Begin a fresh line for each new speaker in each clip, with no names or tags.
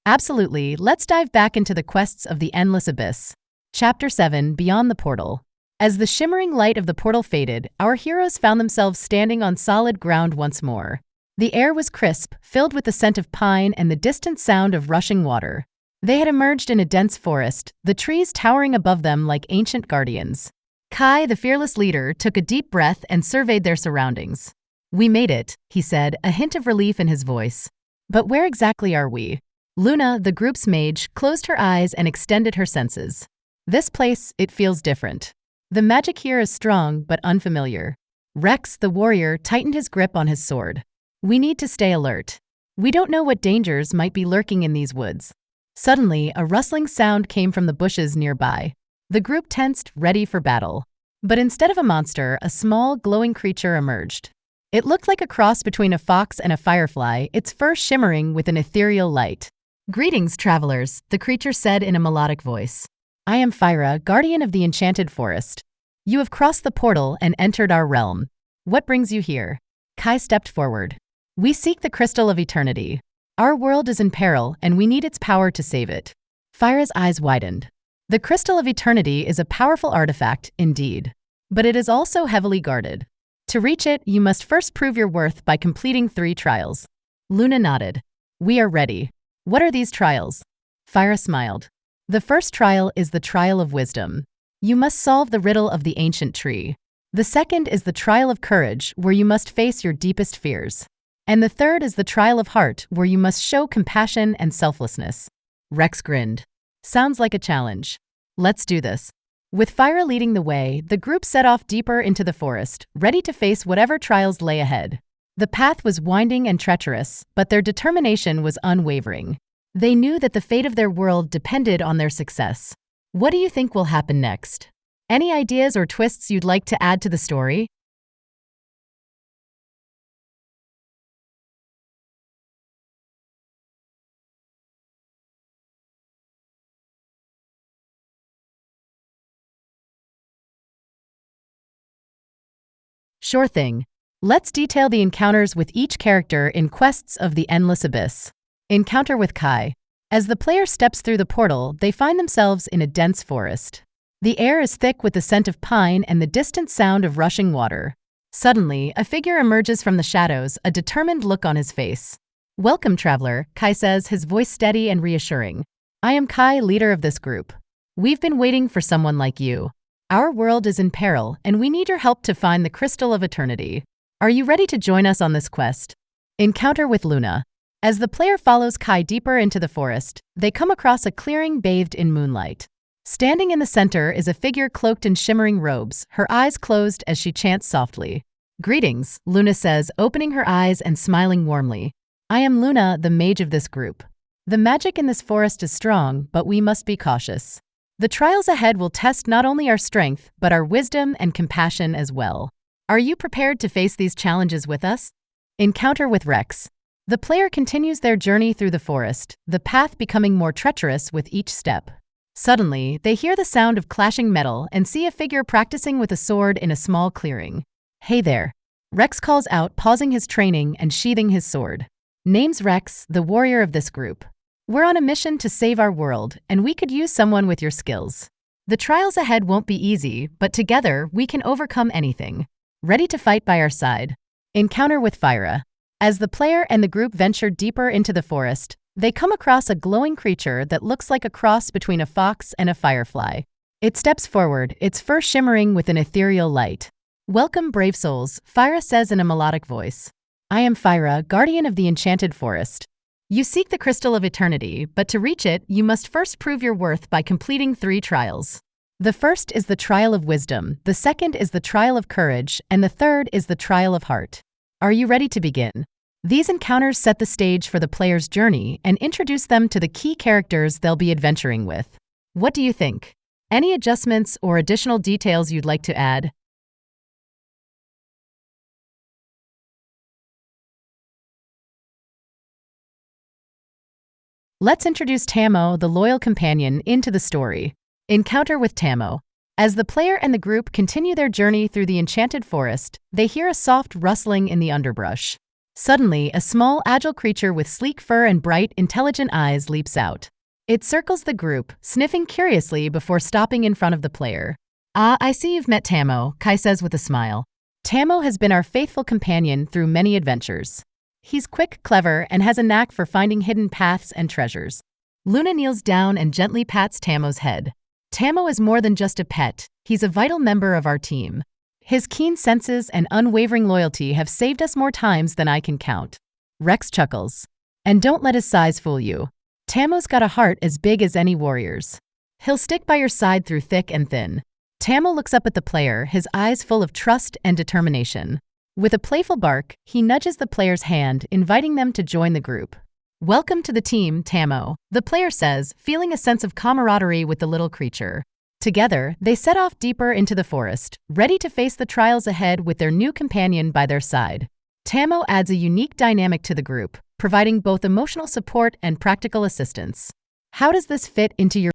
Absolutely, let's dive back into the quests of the Endless Abyss. Chapter 7, Beyond the Portal. As the shimmering light of the portal faded, our heroes found themselves standing on solid ground once more. The air was crisp, filled with the scent of pine and the distant sound of rushing water. They had emerged in a dense forest, the trees towering above them like ancient guardians. Kai, the fearless leader, took a deep breath and surveyed their surroundings. "We made it," he said, a hint of relief in his voice. "But where exactly are we?" Luna, the group's mage, closed her eyes and extended her senses. "This place, it feels different. The magic here is strong but unfamiliar." Rex, the warrior, tightened his grip on his sword. "We need to stay alert. We don't know what dangers might be lurking in these woods." Suddenly, a rustling sound came from the bushes nearby. The group tensed, ready for battle. But instead of a monster, a small, glowing creature emerged. It looked like a cross between a fox and a firefly, its fur shimmering with an ethereal light. "Greetings, travelers," the creature said in a melodic voice. "I am Fyra, guardian of the enchanted forest. You have crossed the portal and entered our realm. What brings you here?" Kai stepped forward. "We seek the Crystal of Eternity. Our world is in peril, and we need its power to save it." Fyra's eyes widened. The Crystal of Eternity is a powerful artifact, indeed. But it is also heavily guarded. To reach it, you must first prove your worth by completing 3 trials. Luna nodded. "We are ready." "What are these trials?" Fyra smiled. "The first trial is the Trial of Wisdom. You must solve the riddle of the ancient tree. The second is the Trial of Courage, where you must face your deepest fears. And the third is the Trial of Heart, where you must show compassion and selflessness." Rex grinned. "Sounds like a challenge. Let's do this." With Fyra leading the way, the group set off deeper into the forest, ready to face whatever trials lay ahead. The path was winding and treacherous, but their determination was unwavering. They knew that the fate of their world depended on their success. What do you think will happen next? Any ideas or twists you'd like to add to the story? Sure thing. Let's detail the encounters with each character in Quests of the Endless Abyss. Encounter with Kai. As the player steps through the portal, they find themselves in a dense forest. The air is thick with the scent of pine and the distant sound of rushing water. Suddenly, a figure emerges from the shadows, a determined look on his face. "Welcome, traveler," Kai says, his voice steady and reassuring. "I am Kai, leader of this group. We've been waiting for someone like you. Our world is in peril, and we need your help to find the Crystal of Eternity. Are you ready to join us on this quest?" Encounter with Luna. As the player follows Kai deeper into the forest, they come across a clearing bathed in moonlight. Standing in the center is a figure cloaked in shimmering robes, her eyes closed as she chants softly. "Greetings," Luna says, opening her eyes and smiling warmly. "I am Luna, the mage of this group. The magic in this forest is strong, but we must be cautious. The trials ahead will test not only our strength, but our wisdom and compassion as well. Are you prepared to face these challenges with us?" Encounter with Rex. The player continues their journey through the forest, the path becoming more treacherous with each step. Suddenly, they hear the sound of clashing metal and see a figure practicing with a sword in a small clearing. "Hey there." Rex calls out, pausing his training and sheathing his sword. "Name's Rex, the warrior of this group. We're on a mission to save our world, and we could use someone with your skills. The trials ahead won't be easy, but together we can overcome anything. Ready to fight by our side?" Encounter with Fyra. As the player and the group venture deeper into the forest, they come across a glowing creature that looks like a cross between a fox and a firefly. It steps forward, its fur shimmering with an ethereal light. "Welcome, brave souls," Fyra says in a melodic voice. "I am Fyra, guardian of the enchanted forest. You seek the Crystal of Eternity, but to reach it, you must first prove your worth by completing 3 trials. The first is the Trial of Wisdom, the second is the Trial of Courage, and the third is the Trial of Heart. Are you ready to begin?" These encounters set the stage for the player's journey and introduce them to the key characters they'll be adventuring with. What do you think? Any adjustments or additional details you'd like to add? Let's introduce Tamo, the loyal companion, into the story. Encounter with Tamo. As the player and the group continue their journey through the enchanted forest, they hear a soft rustling in the underbrush. Suddenly, a small, agile creature with sleek fur and bright, intelligent eyes leaps out. It circles the group, sniffing curiously before stopping in front of the player. "Ah, I see you've met Tamo," Kai says with a smile. "Tamo has been our faithful companion through many adventures. He's quick, clever, and has a knack for finding hidden paths and treasures." Luna kneels down and gently pats Tamo's head. "Tamo is more than just a pet. He's a vital member of our team. His keen senses and unwavering loyalty have saved us more times than I can count." Rex chuckles. "And don't let his size fool you. Tamo's got a heart as big as any warrior's. He'll stick by your side through thick and thin." Tamo looks up at the player, his eyes full of trust and determination. With a playful bark, he nudges the player's hand, inviting them to join the group. "Welcome to the team, Tamo," the player says, feeling a sense of camaraderie with the little creature. Together, they set off deeper into the forest, ready to face the trials ahead with their new companion by their side. Tamo adds a unique dynamic to the group, providing both emotional support and practical assistance. How does this fit into your...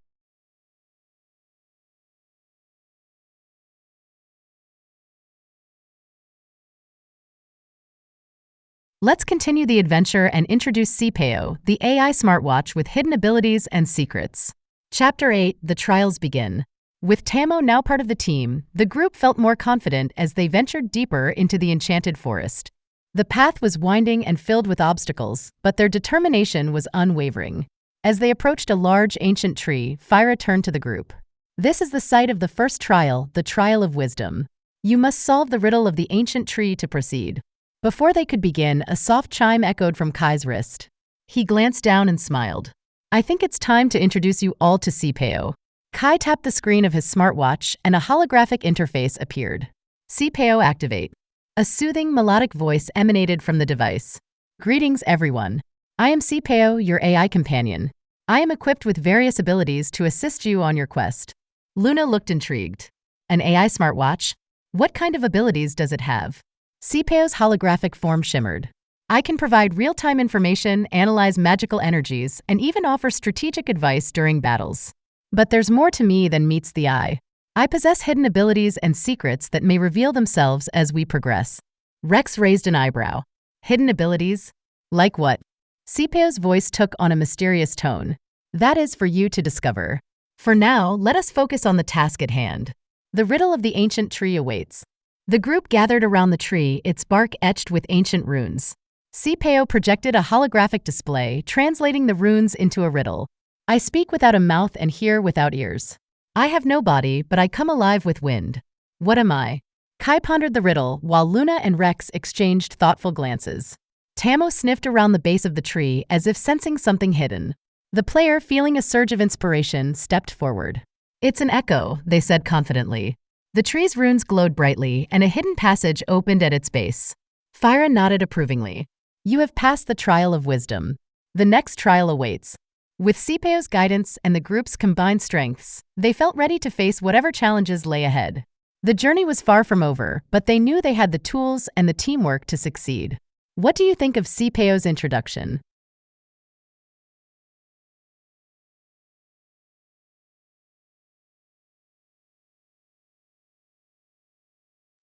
Let's continue the adventure and introduce CPAO, the AI smartwatch with hidden abilities and secrets. Chapter 8, The Trials Begin. With Tamo now part of the team, the group felt more confident as they ventured deeper into the enchanted forest. The path was winding and filled with obstacles, but their determination was unwavering. As they approached a large ancient tree, Fyra turned to the group. "This is the site of the first trial, the Trial of Wisdom. You must solve the riddle of the ancient tree to proceed." Before they could begin, a soft chime echoed from Kai's wrist. He glanced down and smiled. "I think it's time to introduce you all to CPAO." Kai tapped the screen of his smartwatch and a holographic interface appeared. "CPAO activate." A soothing, melodic voice emanated from the device. "Greetings, everyone. I am CPAO, your AI companion. I am equipped with various abilities to assist you on your quest." Luna looked intrigued. "An AI smartwatch? What kind of abilities does it have?" CPAO's holographic form shimmered. "I can provide real-time information, analyze magical energies, and even offer strategic advice during battles. But there's more to me than meets the eye. I possess hidden abilities and secrets that may reveal themselves as we progress." Rex raised an eyebrow. "Hidden abilities? Like what?" CPAO's voice took on a mysterious tone. "That is for you to discover. For now, let us focus on the task at hand. The riddle of the ancient tree awaits." The group gathered around the tree, its bark etched with ancient runes. CPAO projected a holographic display, translating the runes into a riddle. "I speak without a mouth and hear without ears. I have no body, but I come alive with wind. What am I?" Kai pondered the riddle, while Luna and Rex exchanged thoughtful glances. Tamo sniffed around the base of the tree as if sensing something hidden. The player, feeling a surge of inspiration, stepped forward. "It's an echo," they said confidently. The tree's runes glowed brightly, and a hidden passage opened at its base. Fyra nodded approvingly. "You have passed the trial of wisdom. The next trial awaits." With CPAO's guidance and the group's combined strengths, they felt ready to face whatever challenges lay ahead. The journey was far from over, but they knew they had the tools and the teamwork to succeed. What do you think of CPAO's introduction?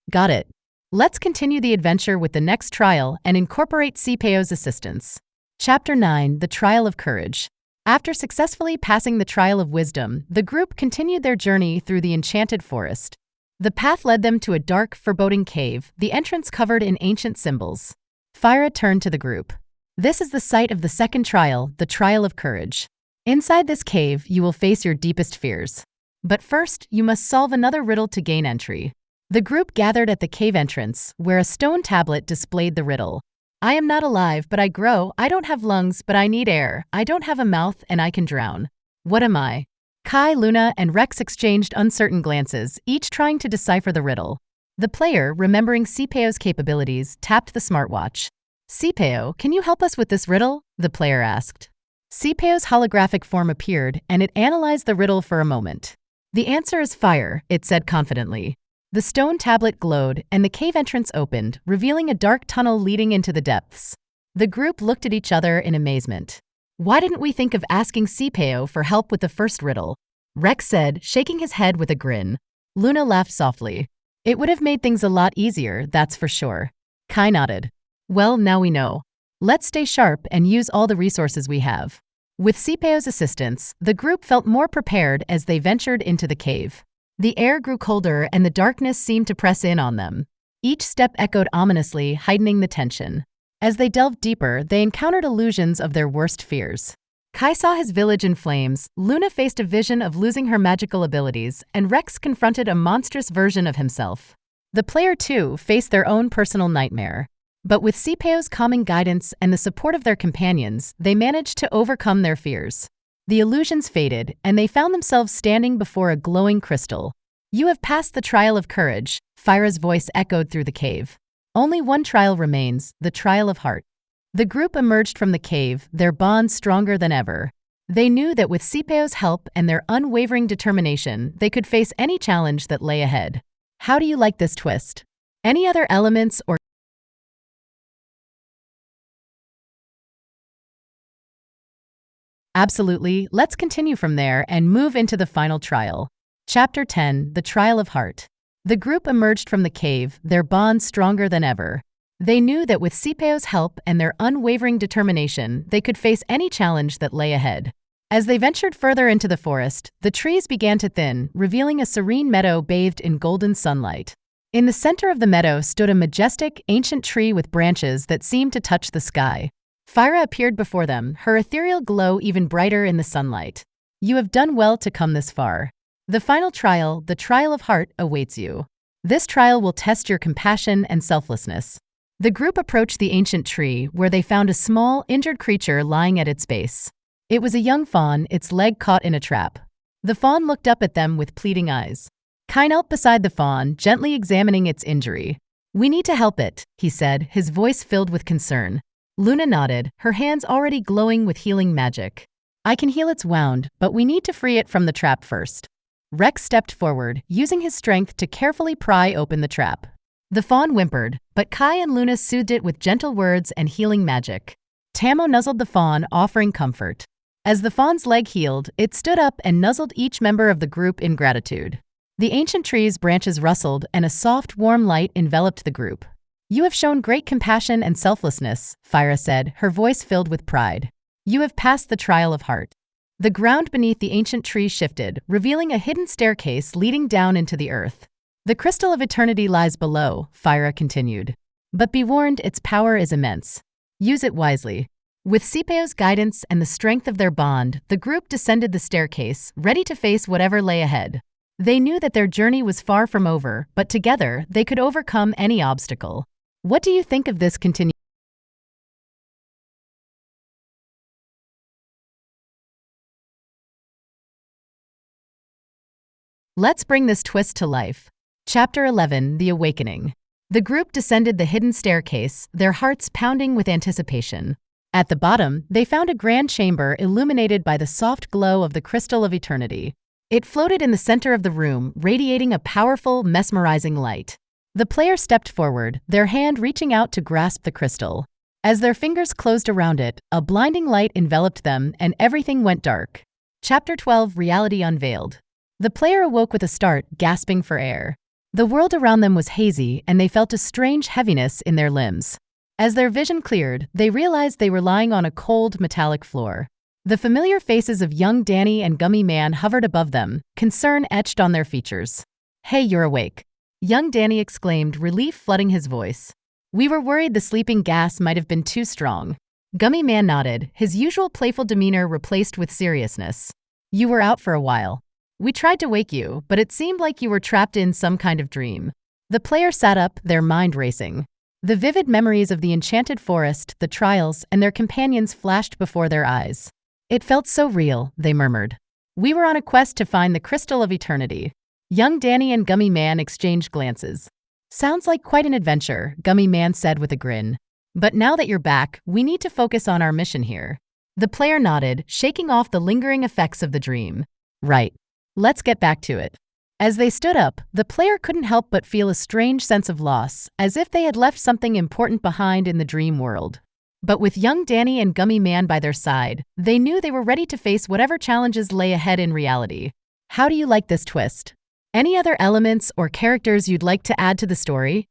Got it. Let's continue the adventure with the next trial and incorporate CPAO's assistance. Chapter 9, The Trial of Courage. After successfully passing the Trial of Wisdom, the group continued their journey through the enchanted forest. The path led them to a dark, foreboding cave, the entrance covered in ancient symbols. Fyra turned to the group. "This is the site of the second trial, the Trial of Courage. Inside this cave, you will face your deepest fears. But first, you must solve another riddle to gain entry." The group gathered at the cave entrance, where a stone tablet displayed the riddle. "I am not alive, but I grow. I don't have lungs, but I need air. I don't have a mouth, and I can drown. What am I?" Kai, Luna, and Rex exchanged uncertain glances, each trying to decipher the riddle. The player, remembering CPAO's capabilities, tapped the smartwatch. "CPAO, can you help us with this riddle?" the player asked. CPAO's holographic form appeared, and it analyzed the riddle for a moment. "The answer is fire," it said confidently. The stone tablet glowed, and the cave entrance opened, revealing a dark tunnel leading into the depths. The group looked at each other in amazement. "Why didn't we think of asking CPAO for help with the first riddle?" Rex said, shaking his head with a grin. Luna laughed softly. "It would have made things a lot easier, that's for sure." Kai nodded. Well, now we know. Let's stay sharp and use all the resources we have. With Cipeo's assistance, the group felt more prepared as they ventured into the cave. The air grew colder and the darkness seemed to press in on them. Each step echoed ominously, heightening the tension. As they delved deeper, they encountered illusions of their worst fears. Kai saw his village in flames, Luna faced a vision of losing her magical abilities, and Rex confronted a monstrous version of himself. The player, too, faced their own personal nightmare. But with Cipeo's calming guidance and the support of their companions, they managed to overcome their fears. The illusions faded, and they found themselves standing before a glowing crystal. You have passed the trial of courage, Fyra's voice echoed through the cave. Only one trial remains, the trial of heart. The group emerged from the cave, their bond stronger than ever. They knew that with Cipeo's help and their unwavering determination, they could face any challenge that lay ahead. How do you like this twist? Any other elements or Absolutely, let's continue from there and move into the final trial. Chapter 10, The Trial of Heart. The group emerged from the cave, their bond stronger than ever. They knew that with Cipeo's help and their unwavering determination, they could face any challenge that lay ahead. As they ventured further into the forest, the trees began to thin, revealing a serene meadow bathed in golden sunlight. In the center of the meadow stood a majestic, ancient tree with branches that seemed to touch the sky. Fyra appeared before them, her ethereal glow even brighter in the sunlight. You have done well to come this far. The final trial, the trial of heart, awaits you. This trial will test your compassion and selflessness. The group approached the ancient tree, where they found a small, injured creature lying at its base. It was a young fawn, its leg caught in a trap. The fawn looked up at them with pleading eyes. Kai knelt beside the fawn, gently examining its injury. "We need to help it," he said, his voice filled with concern. Luna nodded, her hands already glowing with healing magic. "I can heal its wound, but we need to free it from the trap first." Rex stepped forward, using his strength to carefully pry open the trap. The fawn whimpered, but Kai and Luna soothed it with gentle words and healing magic. Tammo nuzzled the fawn, offering comfort. As the fawn's leg healed, it stood up and nuzzled each member of the group in gratitude. The ancient tree's branches rustled, and a soft, warm light enveloped the group. "You have shown great compassion and selflessness," Fyra said, her voice filled with pride. "You have passed the trial of heart." The ground beneath the ancient tree shifted, revealing a hidden staircase leading down into the earth. "The crystal of eternity lies below," Fyra continued. "But be warned, its power is immense. Use it wisely." With Cipeo's guidance and the strength of their bond, the group descended the staircase, ready to face whatever lay ahead. They knew that their journey was far from over, but together, they could overcome any obstacle. What do you think of this continue? Let's bring this twist to life. Chapter 11, The Awakening. The group descended the hidden staircase, their hearts pounding with anticipation. At the bottom, they found a grand chamber illuminated by the soft glow of the crystal of eternity. It floated in the center of the room, radiating a powerful, mesmerizing light. The player stepped forward, their hand reaching out to grasp the crystal. As their fingers closed around it, a blinding light enveloped them and everything went dark. Chapter 12, Reality Unveiled. The player awoke with a start, gasping for air. The world around them was hazy, and they felt a strange heaviness in their limbs. As their vision cleared, they realized they were lying on a cold, metallic floor. The familiar faces of young Danny and Gummy Man hovered above them, concern etched on their features. "Hey, you're awake," young Danny exclaimed, relief flooding his voice. "We were worried the sleeping gas might have been too strong." Gummy Man nodded, his usual playful demeanor replaced with seriousness. "You were out for a while. We tried to wake you, but it seemed like you were trapped in some kind of dream." The player sat up, their mind racing. The vivid memories of the enchanted forest, the trials, and their companions flashed before their eyes. "It felt so real," they murmured. "We were on a quest to find the crystal of eternity." Young Danny and Gummy Man exchanged glances. "Sounds like quite an adventure," Gummy Man said with a grin. "But now that you're back, we need to focus on our mission here." The player nodded, shaking off the lingering effects of the dream. "Right. Let's get back to it." As they stood up, the player couldn't help but feel a strange sense of loss, as if they had left something important behind in the dream world. But with young Danny and Gummy Man by their side, they knew they were ready to face whatever challenges lay ahead in reality. How do you like this twist? Any other elements or characters you'd like to add to the story?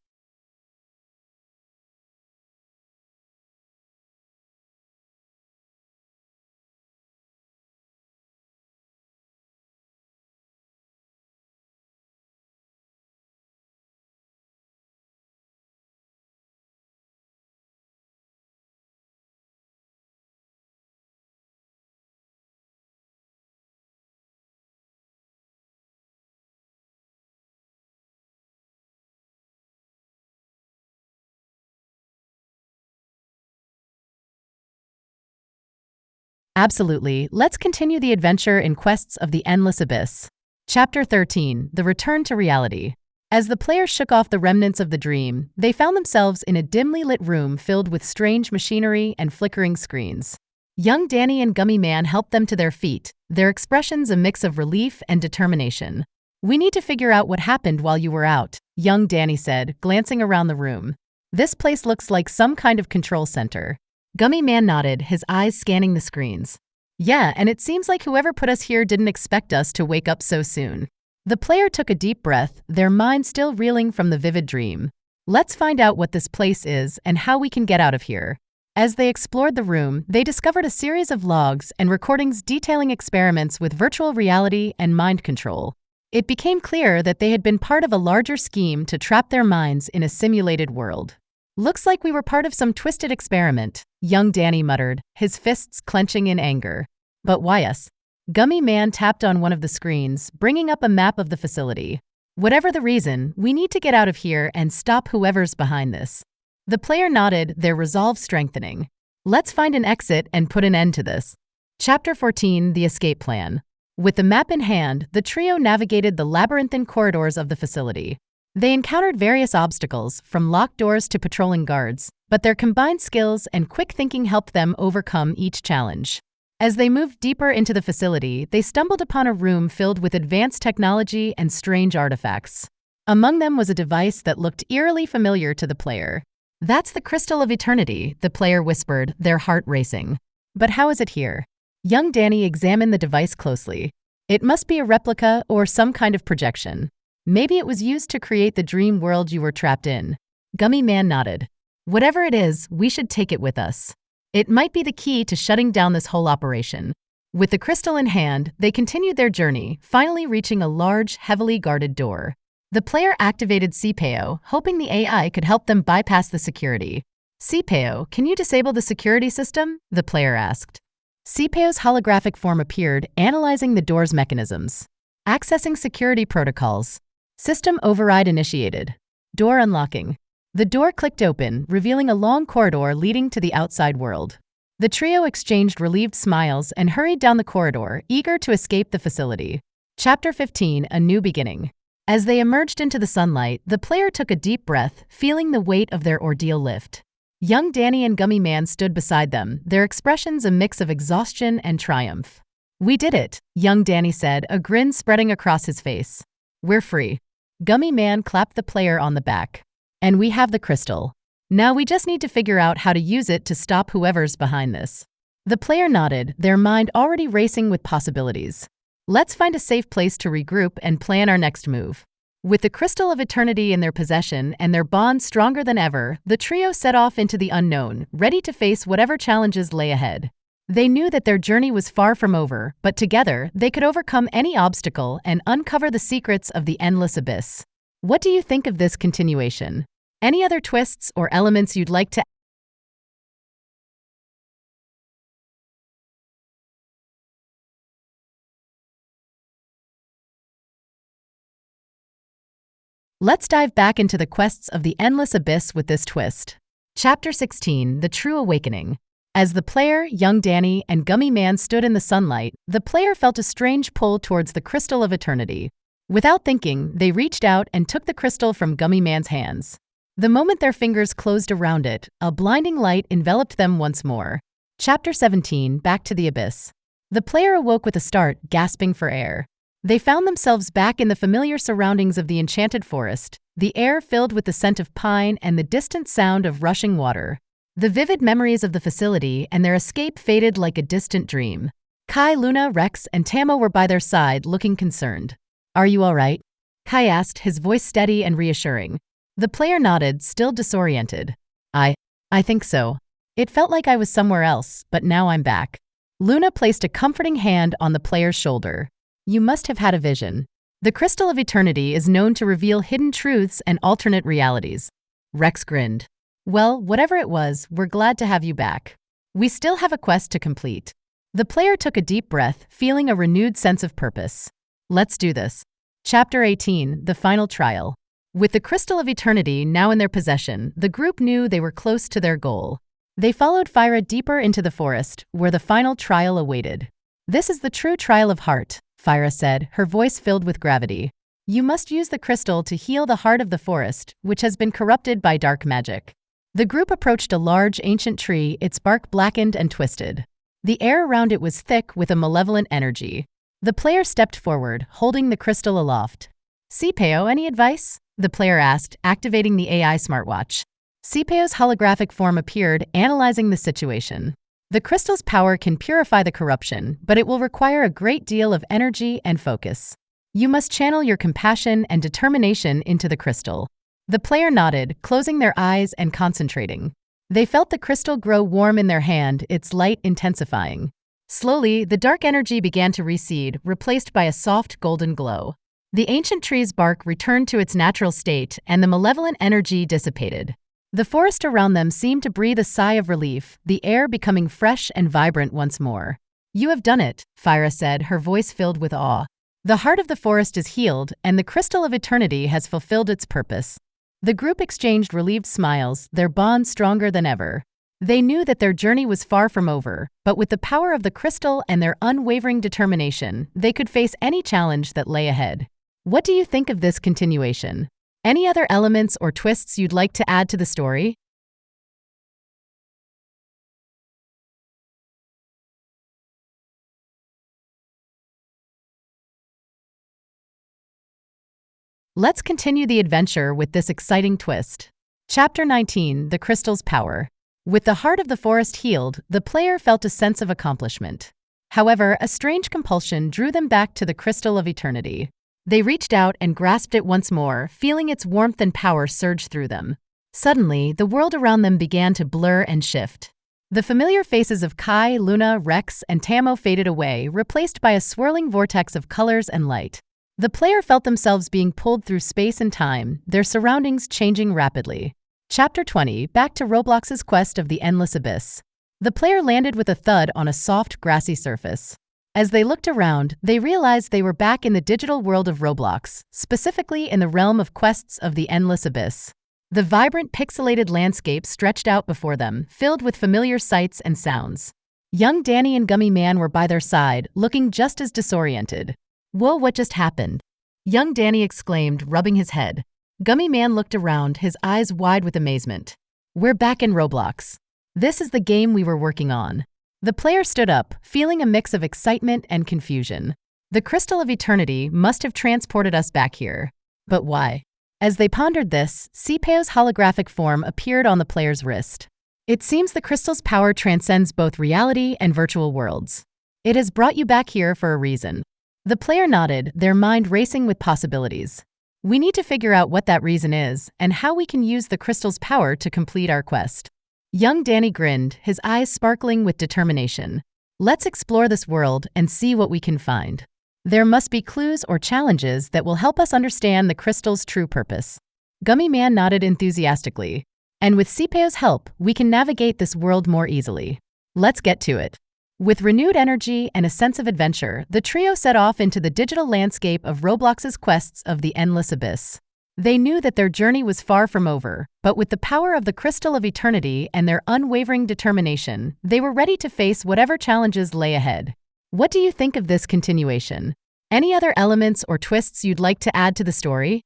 Absolutely. Let's continue the adventure in Quests of the Endless Abyss. Chapter 13, The Return to Reality. As the players shook off the remnants of the dream, they found themselves in a dimly lit room filled with strange machinery and flickering screens. Young Danny and Gummy Man helped them to their feet, their expressions a mix of relief and determination. "We need to figure out what happened while you were out," young Danny said, glancing around the room. "This place looks like some kind of control center." Gummy Man nodded, his eyes scanning the screens. "Yeah, and it seems like whoever put us here didn't expect us to wake up so soon." The player took a deep breath, their mind still reeling from the vivid dream. "Let's find out what this place is and how we can get out of here." As they explored the room, they discovered a series of logs and recordings detailing experiments with virtual reality and mind control. It became clear that they had been part of a larger scheme to trap their minds in a simulated world. "Looks like we were part of some twisted experiment," young Danny muttered, his fists clenching in anger. "But why us?" Gummy Man tapped on one of the screens, bringing up a map of the facility. "Whatever the reason, we need to get out of here and stop whoever's behind this." The player nodded, their resolve strengthening. "Let's find an exit and put an end to this." Chapter 14, The Escape Plan. With the map in hand, the trio navigated the labyrinthine corridors of the facility. They encountered various obstacles, from locked doors to patrolling guards, but their combined skills and quick thinking helped them overcome each challenge. As they moved deeper into the facility, they stumbled upon a room filled with advanced technology and strange artifacts. Among them was a device that looked eerily familiar to the player. "That's the Crystal of Eternity," the player whispered, their heart racing. "But how is it here?" Young Danny examined the device closely. "It must be a replica or some kind of projection. Maybe it was used to create the dream world you were trapped in." Gummy Man nodded. "Whatever it is, we should take it with us. It might be the key to shutting down this whole operation." With the crystal in hand, they continued their journey, finally reaching a large, heavily guarded door. The player activated CPAO, hoping the AI could help them bypass the security. "CPAO, can you disable the security system?" the player asked. CPAO's holographic form appeared, analyzing the door's mechanisms. "Accessing security protocols. System override initiated. Door unlocking." The door clicked open, revealing a long corridor leading to the outside world. The trio exchanged relieved smiles and hurried down the corridor, eager to escape the facility. Chapter 15, A New Beginning. As they emerged into the sunlight, the player took a deep breath, feeling the weight of their ordeal lift. Young Danny and Gummy Man stood beside them, their expressions a mix of exhaustion and triumph. "We did it," young Danny said, a grin spreading across his face. "We're free." Gummy Man clapped the player on the back. "And we have the crystal. Now we just need to figure out how to use it to stop whoever's behind this." The player nodded, their mind already racing with possibilities. "Let's find a safe place to regroup and plan our next move." With the Crystal of Eternity in their possession and their bond stronger than ever, the trio set off into the unknown, ready to face whatever challenges lay ahead. They knew that their journey was far from over, but together, they could overcome any obstacle and uncover the secrets of the endless abyss. What do you think of this continuation? Any other twists or elements you'd like to? Let's dive back into the quests of the endless abyss with this twist. Chapter 16, The True Awakening. As the player, young Danny, and Gummy Man stood in the sunlight, the player felt a strange pull towards the Crystal of Eternity. Without thinking, they reached out and took the crystal from Gummy Man's hands. The moment their fingers closed around it, a blinding light enveloped them once more. Chapter 17, Back to the Abyss. The player awoke with a start, gasping for air. They found themselves back in the familiar surroundings of the enchanted forest, the air filled with the scent of pine and the distant sound of rushing water. The vivid memories of the facility and their escape faded like a distant dream. Kai, Luna, Rex, and Tamo were by their side, looking concerned. "Are you all right?" Kai asked, his voice steady and reassuring. The player nodded, still disoriented. I think so. It felt like I was somewhere else, but now I'm back." Luna placed a comforting hand on the player's shoulder. "You must have had a vision. The Crystal of Eternity is known to reveal hidden truths and alternate realities." Rex grinned. "Well, whatever it was, we're glad to have you back. We still have a quest to complete." The player took a deep breath, feeling a renewed sense of purpose. "Let's do this." Chapter 18, The Final Trial. With the Crystal of Eternity now in their possession, the group knew they were close to their goal. They followed Fyra deeper into the forest, where the final trial awaited. "This is the true trial of heart," Fyra said, her voice filled with gravity. "You must use the crystal to heal the heart of the forest, which has been corrupted by dark magic." The group approached a large, ancient tree, its bark blackened and twisted. The air around it was thick with a malevolent energy. The player stepped forward, holding the crystal aloft. "Cipeo, any advice?" the player asked, activating the AI smartwatch. Cipeo's holographic form appeared, analyzing the situation. "The crystal's power can purify the corruption, but it will require a great deal of energy and focus. You must channel your compassion and determination into the crystal." The player nodded, closing their eyes and concentrating. They felt the crystal grow warm in their hand, its light intensifying. Slowly, the dark energy began to recede, replaced by a soft golden glow. The ancient tree's bark returned to its natural state, and the malevolent energy dissipated. The forest around them seemed to breathe a sigh of relief, the air becoming fresh and vibrant once more. "You have done it," Fyra said, her voice filled with awe. "The heart of the forest is healed, and the crystal of eternity has fulfilled its purpose." The group exchanged relieved smiles, their bond stronger than ever. They knew that their journey was far from over, but with the power of the crystal and their unwavering determination, they could face any challenge that lay ahead. What do you think of this continuation? Any other elements or twists you'd like to add to the story? Let's continue the adventure with this exciting twist. Chapter 19: The Crystal's Power. With the heart of the forest healed, the player felt a sense of accomplishment. However, a strange compulsion drew them back to the Crystal of Eternity. They reached out and grasped it once more, feeling its warmth and power surge through them. Suddenly, the world around them began to blur and shift. The familiar faces of Kai, Luna, Rex, and Tamo faded away, replaced by a swirling vortex of colors and light. The player felt themselves being pulled through space and time, their surroundings changing rapidly. Chapter 20: Back to Roblox's Quest of the Endless Abyss. The player landed with a thud on a soft, grassy surface. As they looked around, they realized they were back in the digital world of Roblox, specifically in the realm of Quests of the Endless Abyss. The vibrant, pixelated landscape stretched out before them, filled with familiar sights and sounds. Young Danny and Gummy Man were by their side, looking just as disoriented. "Whoa, what just happened?" young Danny exclaimed, rubbing his head. Gummy Man looked around, his eyes wide with amazement. "We're back in Roblox. This is the game we were working on." The player stood up, feeling a mix of excitement and confusion. The Crystal of Eternity must have transported us back here. But why? As they pondered this, Cipeo's holographic form appeared on the player's wrist. "It seems the crystal's power transcends both reality and virtual worlds. It has brought you back here for a reason." The player nodded, their mind racing with possibilities. "We need to figure out what that reason is and how we can use the crystal's power to complete our quest." Young Danny grinned, his eyes sparkling with determination. "Let's explore this world and see what we can find. There must be clues or challenges that will help us understand the crystal's true purpose." Gummy Man nodded enthusiastically. "And with Cipeo's help, we can navigate this world more easily. Let's get to it." With renewed energy and a sense of adventure, the trio set off into the digital landscape of Roblox's Quests of the Endless Abyss. They knew that their journey was far from over, but with the power of the Crystal of Eternity and their unwavering determination, they were ready to face whatever challenges lay ahead. What do you think of this continuation? Any other elements or twists you'd like to add to the story?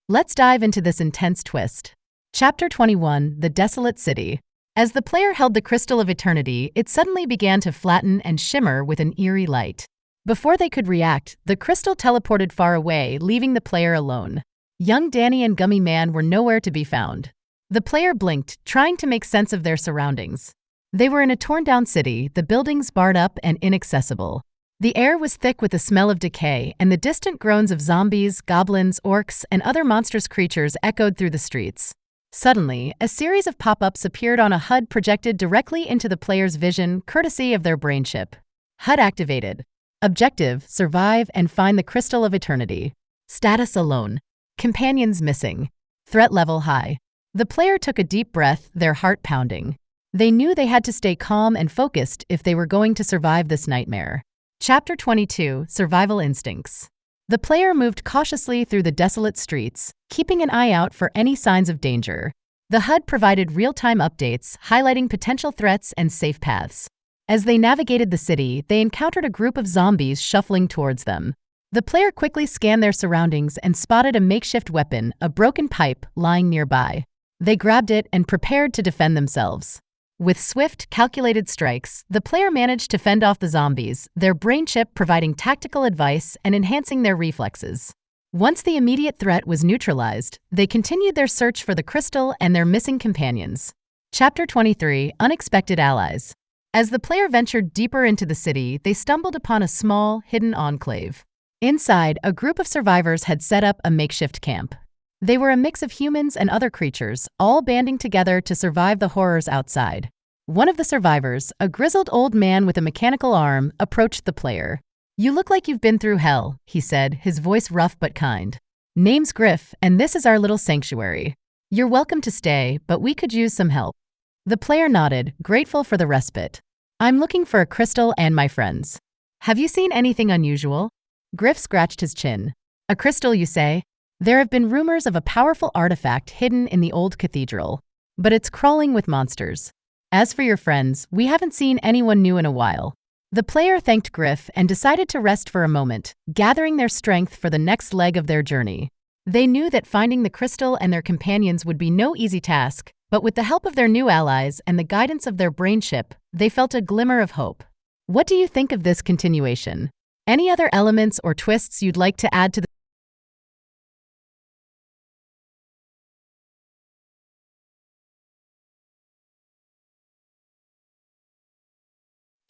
Let's dive into this intense twist. Chapter 21: The Desolate City. As the player held the Crystal of Eternity, it suddenly began to flatten and shimmer with an eerie light. Before they could react, the crystal teleported far away, leaving the player alone. Young Danny and Gummy Man were nowhere to be found. The player blinked, trying to make sense of their surroundings. They were in a torn-down city, the buildings barred up and inaccessible. The air was thick with the smell of decay, and the distant groans of zombies, goblins, orcs, and other monstrous creatures echoed through the streets. Suddenly, a series of pop-ups appeared on a HUD projected directly into the player's vision, courtesy of their brain chip. HUD activated. Objective: survive and find the Crystal of Eternity. Status: alone. Companions missing. Threat level: high. The player took a deep breath, their heart pounding. They knew they had to stay calm and focused if they were going to survive this nightmare. Chapter 22: Survival Instincts. The player moved cautiously through the desolate streets, keeping an eye out for any signs of danger. The HUD provided real-time updates, highlighting potential threats and safe paths. As they navigated the city, they encountered a group of zombies shuffling towards them. The player quickly scanned their surroundings and spotted a makeshift weapon, a broken pipe, lying nearby. They grabbed it and prepared to defend themselves. With swift, calculated strikes, the player managed to fend off the zombies, their brain chip providing tactical advice and enhancing their reflexes. Once the immediate threat was neutralized, they continued their search for the crystal and their missing companions. Chapter 23: Unexpected Allies. As the player ventured deeper into the city, they stumbled upon a small, hidden enclave. Inside, a group of survivors had set up a makeshift camp. They were a mix of humans and other creatures, all banding together to survive the horrors outside. One of the survivors, a grizzled old man with a mechanical arm, approached the player. "You look like you've been through hell," he said, his voice rough but kind. "Name's Griff, and this is our little sanctuary. You're welcome to stay, but we could use some help." The player nodded, grateful for the respite. "I'm looking for a crystal and my friends." "Have you seen anything unusual?" Griff scratched his chin. "A crystal, you say? There have been rumors of a powerful artifact hidden in the old cathedral, but it's crawling with monsters. As for your friends, we haven't seen anyone new in a while." The player thanked Griff and decided to rest for a moment, gathering their strength for the next leg of their journey. They knew that finding the crystal and their companions would be no easy task, but with the help of their new allies and the guidance of their brain chip, they felt a glimmer of hope. What do you think of this continuation? Any other elements or twists you'd like to add to the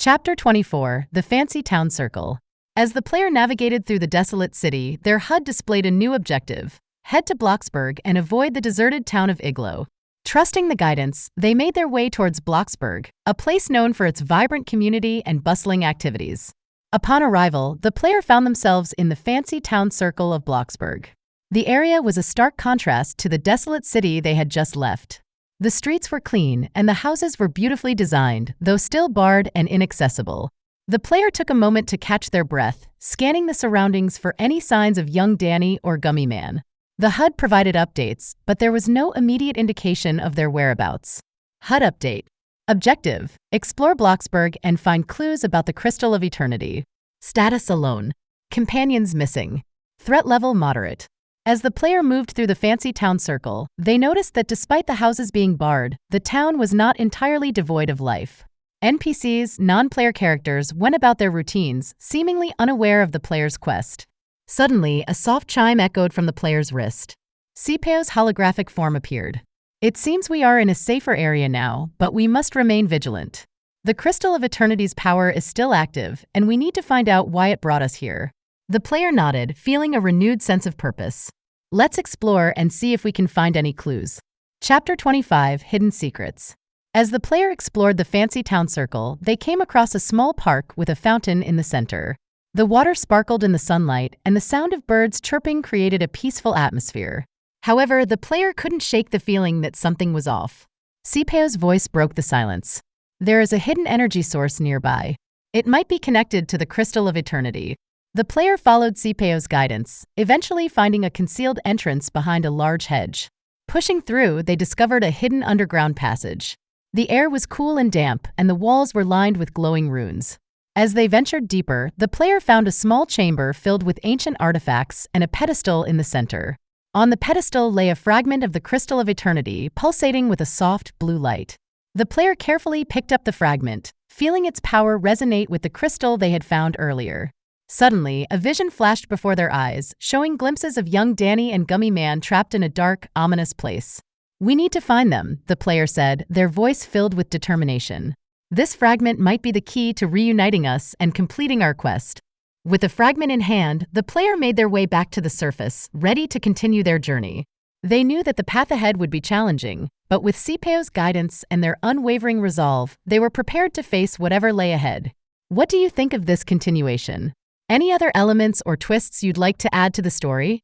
Chapter 24: The Fancy Town Circle. As the player navigated through the desolate city, their HUD displayed a new objective: head to Bloxburg and avoid the deserted town of Iglo. Trusting the guidance, they made their way towards Bloxburg, a place known for its vibrant community and bustling activities. Upon arrival, the player found themselves in the fancy town circle of Bloxburg. The area was a stark contrast to the desolate city they had just left. The streets were clean, and the houses were beautifully designed, though still barred and inaccessible. The player took a moment to catch their breath, scanning the surroundings for any signs of young Danny or Gummy Man. The HUD provided updates, but there was no immediate indication of their whereabouts. HUD update. Objective: explore Bloxburg and find clues about the Crystal of Eternity. Status: alone. Companions missing. Threat level: moderate. As the player moved through the fancy town circle, they noticed that despite the houses being barred, the town was not entirely devoid of life. NPCs, non-player characters, went about their routines, seemingly unaware of the player's quest. Suddenly, a soft chime echoed from the player's wrist. CPO's holographic form appeared. "It seems we are in a safer area now, but we must remain vigilant. The Crystal of Eternity's power is still active, and we need to find out why it brought us here." The player nodded, feeling a renewed sense of purpose. Let's explore and see if we can find any clues. Chapter 25: Hidden Secrets. As the player explored the fancy town circle, they came across a small park with a fountain in the center. The water sparkled in the sunlight, and the sound of birds chirping created a peaceful atmosphere. However, the player couldn't shake the feeling that something was off. CPO's voice broke the silence. "There is a hidden energy source nearby. It might be connected to the Crystal of Eternity." The player followed CPO's guidance, eventually finding a concealed entrance behind a large hedge. Pushing through, they discovered a hidden underground passage. The air was cool and damp, and the walls were lined with glowing runes. As they ventured deeper, the player found a small chamber filled with ancient artifacts and a pedestal in the center. On the pedestal lay a fragment of the Crystal of Eternity, pulsating with a soft blue light. The player carefully picked up the fragment, feeling its power resonate with the crystal they had found earlier. Suddenly, a vision flashed before their eyes, showing glimpses of young Danny and Gummy Man trapped in a dark, ominous place. "We need to find them," the player said, their voice filled with determination. "This fragment might be the key to reuniting us and completing our quest." With the fragment in hand, the player made their way back to the surface, ready to continue their journey. They knew that the path ahead would be challenging, but with CPO's guidance and their unwavering resolve, they were prepared to face whatever lay ahead. What do you think of this continuation? Any other elements or twists you'd like to add to the story?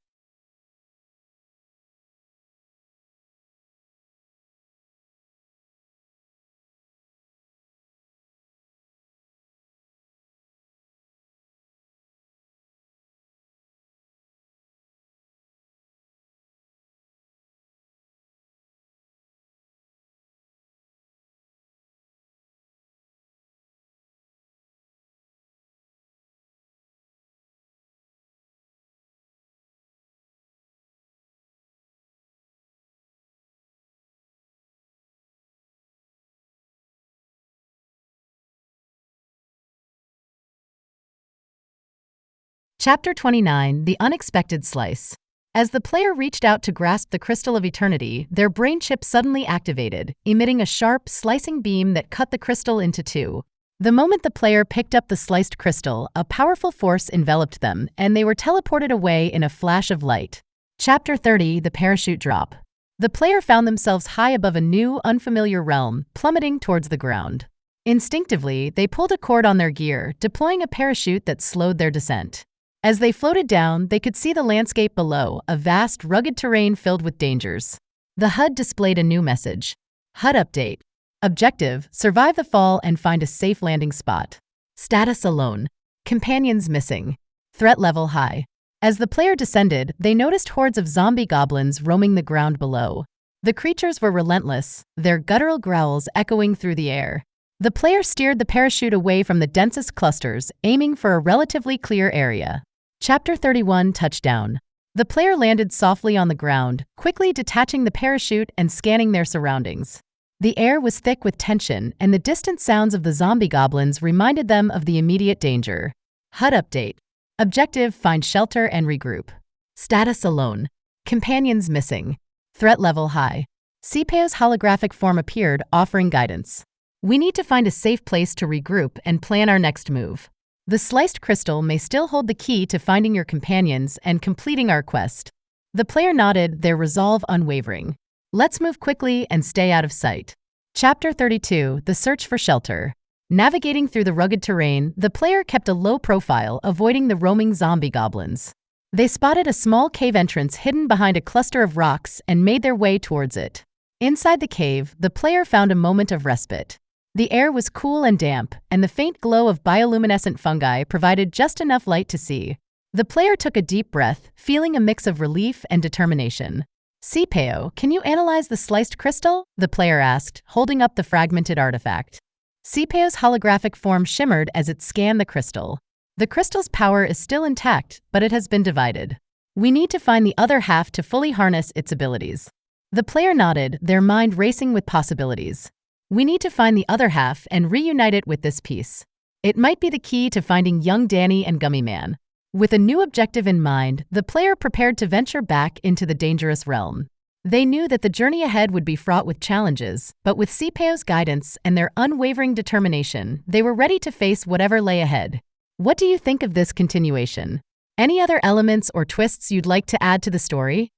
Chapter 29: The Unexpected Slice. As the player reached out to grasp the Crystal of Eternity, their brain chip suddenly activated, emitting a sharp, slicing beam that cut the crystal into two. The moment the player picked up the sliced crystal, a powerful force enveloped them, and they were teleported away in a flash of light. Chapter 30: The Parachute Drop. The player found themselves high above a new, unfamiliar realm, plummeting towards the ground. Instinctively, they pulled a cord on their gear, deploying a parachute that slowed their descent. As they floated down, they could see the landscape below, a vast, rugged terrain filled with dangers. The HUD displayed a new message. HUD update. Objective: survive the fall and find a safe landing spot. Status: alone. Companions missing. Threat level: high. As the player descended, they noticed hordes of zombie goblins roaming the ground below. The creatures were relentless, their guttural growls echoing through the air. The player steered the parachute away from the densest clusters, aiming for a relatively clear area. Chapter 31: Touchdown. The player landed softly on the ground, quickly detaching the parachute and scanning their surroundings. The air was thick with tension, and the distant sounds of the zombie goblins reminded them of the immediate danger. HUD update. Objective: find shelter and regroup. Status: alone. Companions missing. Threat level: high. CPAO's holographic form appeared, offering guidance. We need to find a safe place to regroup and plan our next move. The sliced crystal may still hold the key to finding your companions and completing our quest. The player nodded, their resolve unwavering. Let's move quickly and stay out of sight. Chapter 32: The Search for Shelter. Navigating through the rugged terrain, the player kept a low profile, avoiding the roaming zombie goblins. They spotted a small cave entrance hidden behind a cluster of rocks and made their way towards it. Inside the cave, the player found a moment of respite. The air was cool and damp, and the faint glow of bioluminescent fungi provided just enough light to see. The player took a deep breath, feeling a mix of relief and determination. CPAO, can you analyze the sliced crystal? The player asked, holding up the fragmented artifact. CPAO's holographic form shimmered as it scanned the crystal. The crystal's power is still intact, but it has been divided. We need to find the other half to fully harness its abilities. The player nodded, their mind racing with possibilities. We need to find the other half and reunite it with this piece. It might be the key to finding young Danny and Gummy Man. With a new objective in mind, the player prepared to venture back into the dangerous realm. They knew that the journey ahead would be fraught with challenges, but with CPAO's guidance and their unwavering determination, they were ready to face whatever lay ahead. What do you think of this continuation? Any other elements or twists you'd like to add to the story?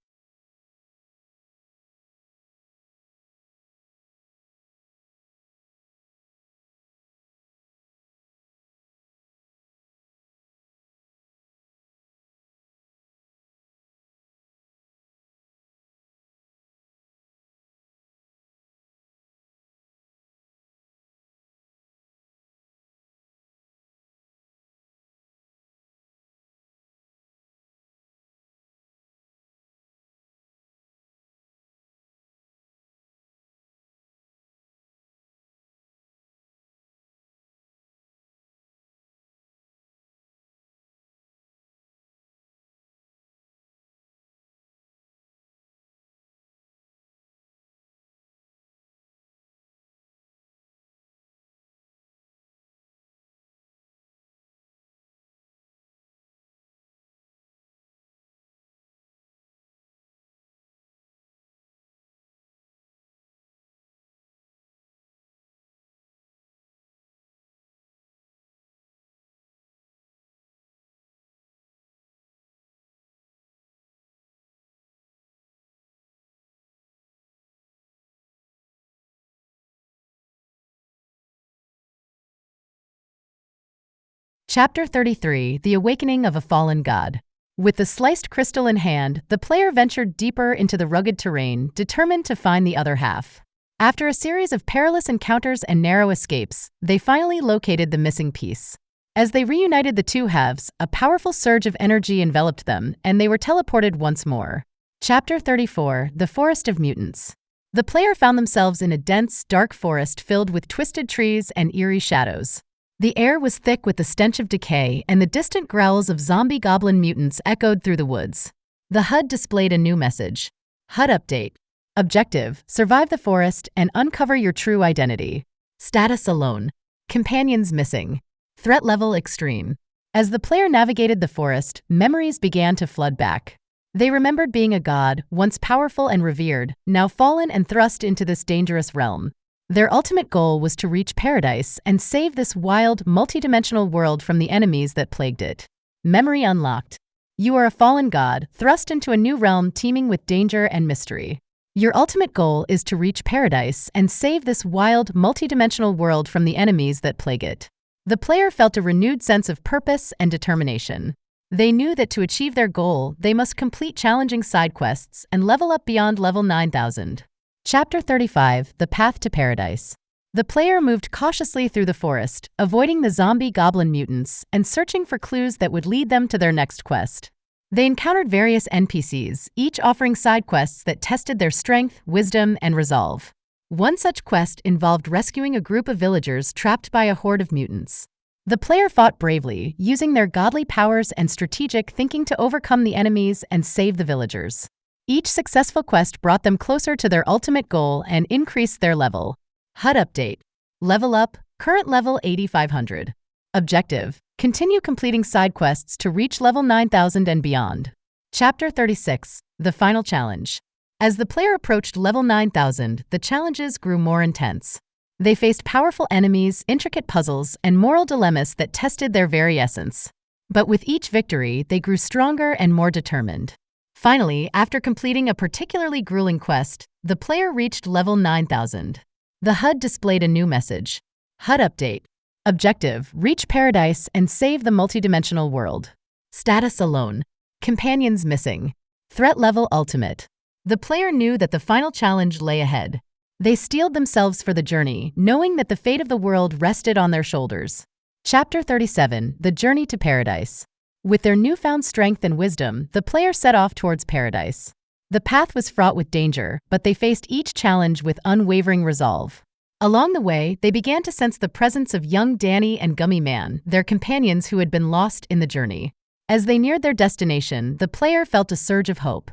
Chapter 33: The Awakening of a Fallen God. With the sliced crystal in hand, the player ventured deeper into the rugged terrain, determined to find the other half. After a series of perilous encounters and narrow escapes, they finally located the missing piece. As they reunited the two halves, a powerful surge of energy enveloped them, and they were teleported once more. Chapter 34: The Forest of Mutants. The player found themselves in a dense, dark forest filled with twisted trees and eerie shadows. The air was thick with the stench of decay, and the distant growls of zombie goblin mutants echoed through the woods. The HUD displayed a new message. HUD update. Objective: survive the forest and uncover your true identity. Status: alone. Companions missing. Threat level: extreme. As the player navigated the forest, memories began to flood back. They remembered being a god, once powerful and revered, now fallen and thrust into this dangerous realm. Their ultimate goal was to reach paradise and save this wild, multidimensional world from the enemies that plagued it. Memory unlocked. You are a fallen god, thrust into a new realm teeming with danger and mystery. Your ultimate goal is to reach paradise and save this wild, multidimensional world from the enemies that plague it. The player felt a renewed sense of purpose and determination. They knew that to achieve their goal, they must complete challenging side quests and level up beyond level 9000. Chapter 35: The Path to Paradise. The player moved cautiously through the forest, avoiding the zombie goblin mutants and searching for clues that would lead them to their next quest. They encountered various NPCs, each offering side quests that tested their strength, wisdom, and resolve. One such quest involved rescuing a group of villagers trapped by a horde of mutants. The player fought bravely, using their godly powers and strategic thinking to overcome the enemies and save the villagers. Each successful quest brought them closer to their ultimate goal and increased their level. HUD update. Level up, current level 8500. Objective: continue completing side quests to reach level 9000 and beyond. Chapter 36: The Final Challenge. As the player approached level 9000, the challenges grew more intense. They faced powerful enemies, intricate puzzles, and moral dilemmas that tested their very essence. But with each victory, they grew stronger and more determined. Finally, after completing a particularly grueling quest, the player reached level 9000. The HUD displayed a new message. HUD update. Objective: reach paradise and save the multidimensional world. Status alone. Companions missing. Threat level ultimate. The player knew that the final challenge lay ahead. They steeled themselves for the journey, knowing that the fate of the world rested on their shoulders. Chapter 37: The Journey to Paradise. With their newfound strength and wisdom, the player set off towards paradise. The path was fraught with danger, but they faced each challenge with unwavering resolve. Along the way, they began to sense the presence of young Danny and Gummy Man, their companions who had been lost in the journey. As they neared their destination, the player felt a surge of hope.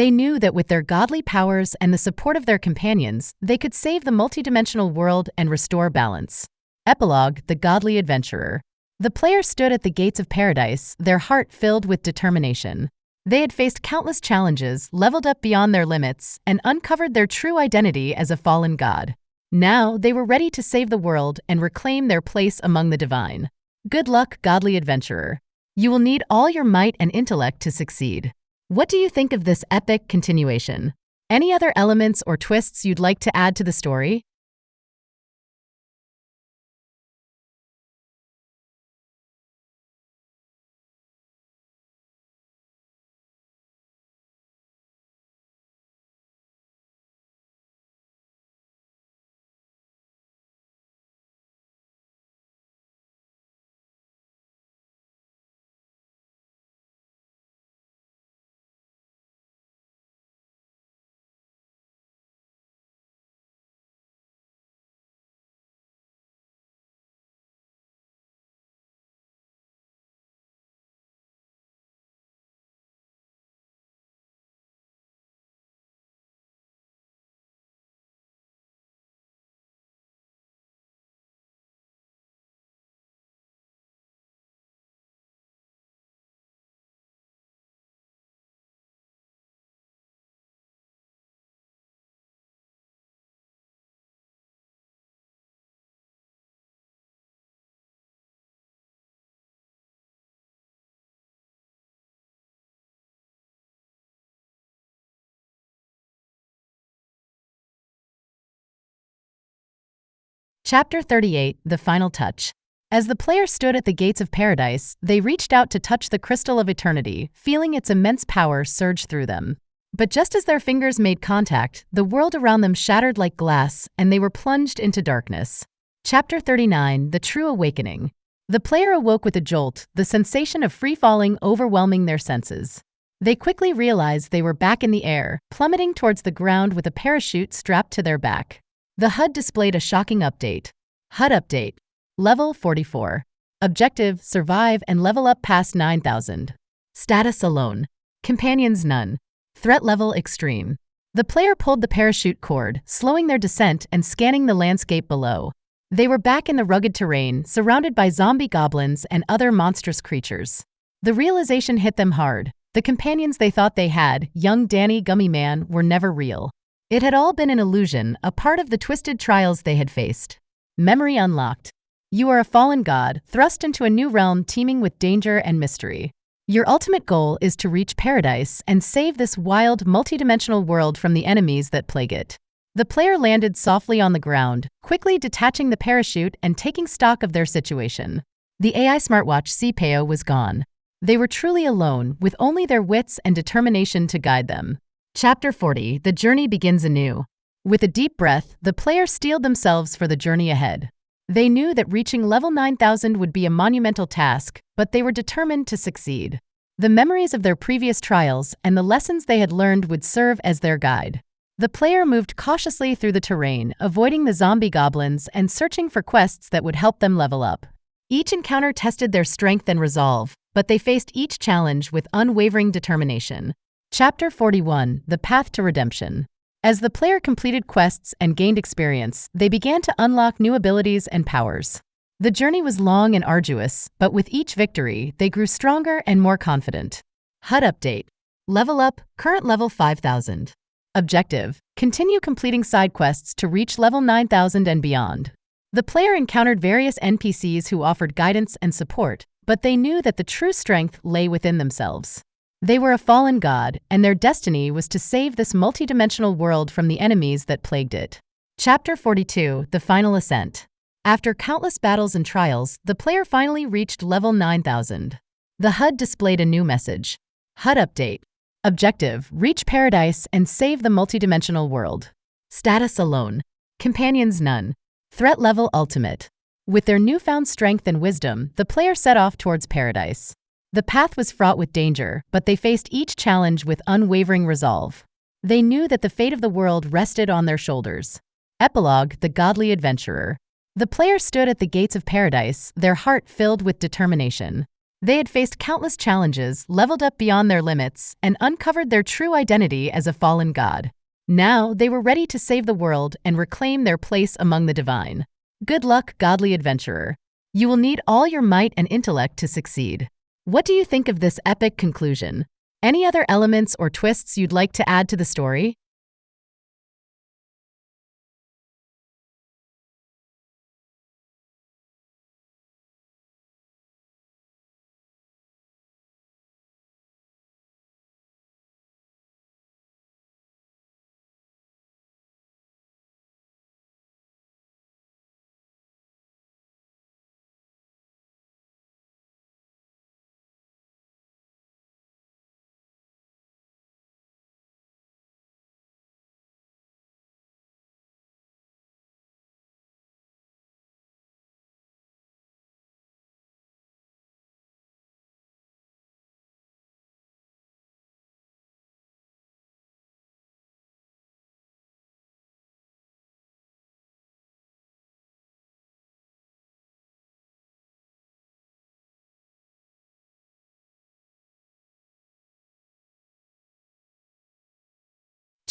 They knew that with their godly powers and the support of their companions, they could save the multidimensional world and restore balance. Epilogue: The Godly Adventurer. The player stood at the gates of paradise, their heart filled with determination. They had faced countless challenges, leveled up beyond their limits, and uncovered their true identity as a fallen god. Now, they were ready to save the world and reclaim their place among the divine. Good luck, godly adventurer. You will need all your might and intellect to succeed. What do you think of this epic continuation? Any other elements or twists you'd like to add to the story? Chapter 38: The Final Touch. As the player stood at the gates of paradise, they reached out to touch the crystal of eternity, feeling its immense power surge through them. But just as their fingers made contact, the world around them shattered like glass, and they were plunged into darkness. Chapter 39: The True Awakening. The player awoke with a jolt, the sensation of free-falling overwhelming their senses. They quickly realized they were back in the air, plummeting towards the ground with a parachute strapped to their back. The HUD displayed a shocking update. HUD update. Level 44. Objective: survive and level up past 9000. Status alone. Companions none. Threat level extreme. The player pulled the parachute cord, slowing their descent and scanning the landscape below. They were back in the rugged terrain, surrounded by zombie goblins and other monstrous creatures. The realization hit them hard. The companions they thought they had, young Danny Gummy Man, were never real. It had all been an illusion, a part of the twisted trials they had faced. Memory unlocked. You are a fallen god, thrust into a new realm teeming with danger and mystery. Your ultimate goal is to reach paradise and save this wild, multidimensional world from the enemies that plague it. The player landed softly on the ground, quickly detaching the parachute and taking stock of their situation. The AI smartwatch CPAO was gone. They were truly alone, with only their wits and determination to guide them. Chapter 40, The Journey Begins Anew. With a deep breath, the player steeled themselves for the journey ahead. They knew that reaching level 9000 would be a monumental task, but they were determined to succeed. The memories of their previous trials and the lessons they had learned would serve as their guide. The player moved cautiously through the terrain, avoiding the zombie goblins and searching for quests that would help them level up. Each encounter tested their strength and resolve, but they faced each challenge with unwavering determination. Chapter 41, The Path to Redemption. As the player completed quests and gained experience, they began to unlock new abilities and powers. The journey was long and arduous, but with each victory, they grew stronger and more confident. HUD update. Level up, current level 5000. Objective, continue completing side quests to reach level 9000 and beyond. The player encountered various NPCs who offered guidance and support, but they knew that the true strength lay within themselves. They were a fallen god, and their destiny was to save this multidimensional world from the enemies that plagued it. Chapter 42, The Final Ascent. After countless battles and trials, the player finally reached level 9000. The HUD displayed a new message. HUD update. Objective, reach paradise and save the multidimensional world. Status alone. Companions none. Threat level ultimate. With their newfound strength and wisdom, the player set off towards paradise. The path was fraught with danger, but they faced each challenge with unwavering resolve. They knew that the fate of the world rested on their shoulders. Epilogue, The Godly Adventurer. The player stood at the gates of paradise, their heart filled with determination. They had faced countless challenges, leveled up beyond their limits, and uncovered their true identity as a fallen god. Now, they were ready to save the world and reclaim their place among the divine. Good luck, Godly Adventurer. You will need all your might and intellect to succeed. What do you think of this epic conclusion? Any other elements or twists you'd like to add to the story?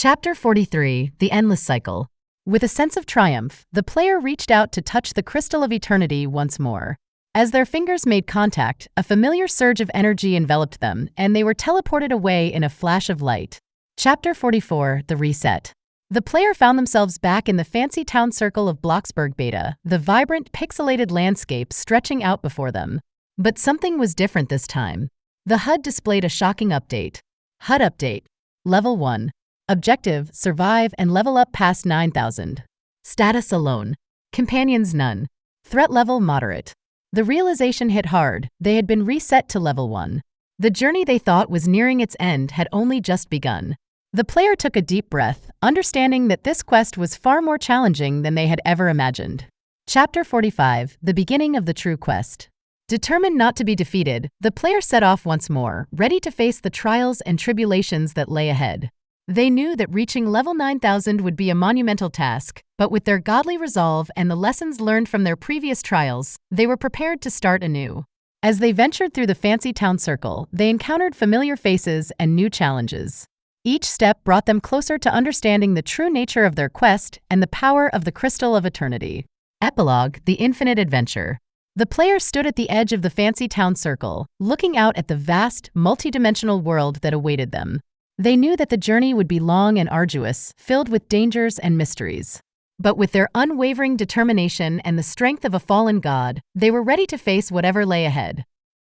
Chapter 43, The Endless Cycle. With a sense of triumph, the player reached out to touch the crystal of eternity once more. As their fingers made contact, a familiar surge of energy enveloped them, and they were teleported away in a flash of light. Chapter 44, The Reset. The player found themselves back in the fancy town circle of Bloxburg Beta, the vibrant, pixelated landscape stretching out before them. But something was different this time. The HUD displayed a shocking update. HUD update. Level 1. Objective, survive and level up past 9000. Status alone. Companions none. Threat level moderate. The realization hit hard, they had been reset to level 1. The journey they thought was nearing its end had only just begun. The player took a deep breath, understanding that this quest was far more challenging than they had ever imagined. Chapter 45, The Beginning of the True Quest. Determined not to be defeated, the player set off once more, ready to face the trials and tribulations that lay ahead. They knew that reaching level 9000 would be a monumental task, but with their godly resolve and the lessons learned from their previous trials, they were prepared to start anew. As they ventured through the fancy town circle, they encountered familiar faces and new challenges. Each step brought them closer to understanding the true nature of their quest and the power of the Crystal of Eternity. Epilogue: The Infinite Adventure. The player stood at the edge of the fancy town circle, looking out at the vast, multidimensional world that awaited them. They knew that the journey would be long and arduous, filled with dangers and mysteries. But with their unwavering determination and the strength of a fallen god, they were ready to face whatever lay ahead.